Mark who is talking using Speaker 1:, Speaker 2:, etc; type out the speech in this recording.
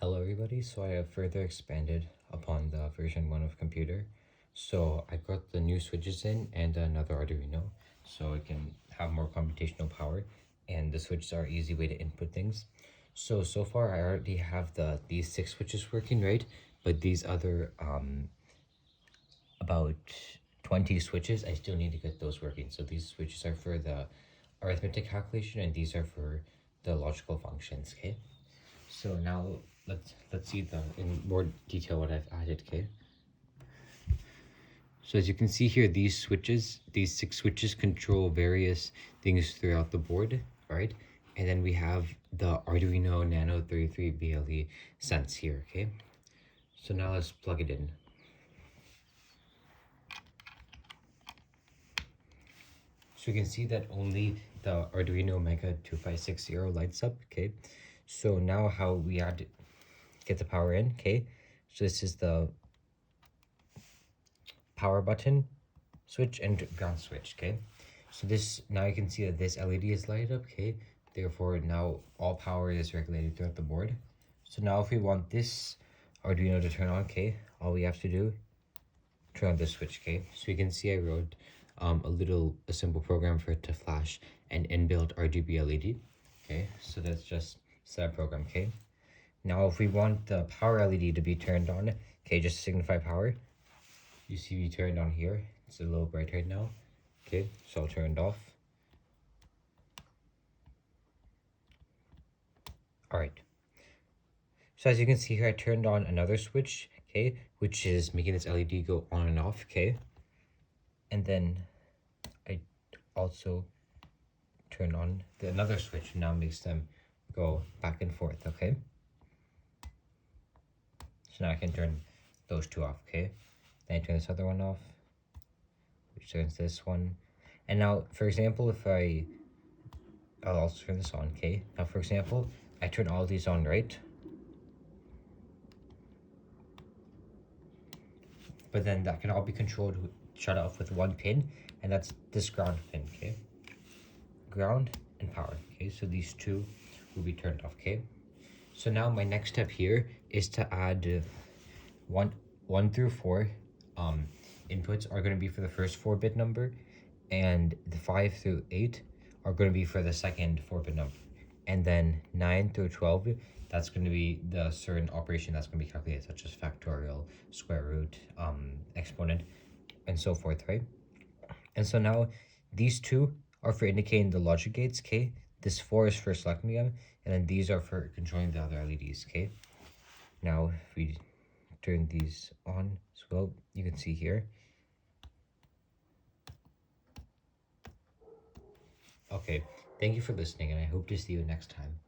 Speaker 1: Hello everybody, so I have further expanded upon the version 1 of computer. So I got the new switches in and another Arduino so it can have more computational power, and the switches are an easy way to input things. So far I already have these 6 switches working, right? But these other about 20 switches, I still need to get those working. So these switches are for the arithmetic calculation and these are for the logical functions, okay? So now let's see in more detail what I've added, okay? So as you can see here, these 6 switches control various things throughout the board, right? And then we have the Arduino Nano 33 BLE sense here, okay? So now let's plug it in. So you can see that only the Arduino Mega 2560 lights up, okay? So now how we get the power in, okay? So this is the power button switch and ground switch, okay? So this, now you can see that this LED is lighted up, okay? Therefore now all power is regulated throughout the board. So now if we want this Arduino to turn on, okay, all we have to do, turn on this switch, okay? So you can see I wrote a simple program for it to flash an inbuilt RGB LED, okay? So that's just set program, okay? Now if we want the power LED to be turned on, okay, just to signify power, you see we turned on here. It's a little bright right now. Okay, so I'll turn it off. Alright. So as you can see here, I turned on another switch, okay, which is making this LED go on and off, okay? And then I also turn on another switch, and now makes them go back and forth, okay? So now I can turn those two off, okay? Then I turn this other one off, which turns this one. And now, for example, I'll also turn this on, okay? Now, for example, I turn all these on, right? But then that can all be controlled, shut off with one pin, and that's this ground pin, okay? Ground and power, okay? So these two will be turned off, okay? So now my next step here is to add 1 through 4 inputs are going to be for the first 4-bit number, and the 5 through 8 are going to be for the second 4-bit number. And then 9 through 12, that's going to be the certain operation that's going to be calculated, such as factorial, square root, exponent, and so forth, right? And so now these two are for indicating the logic gates, okay? This 4 is for selecting them, and then these are for controlling the other LEDs, okay? Now, if we turn these on as well, you can see here. Okay, thank you for listening, and I hope to see you next time.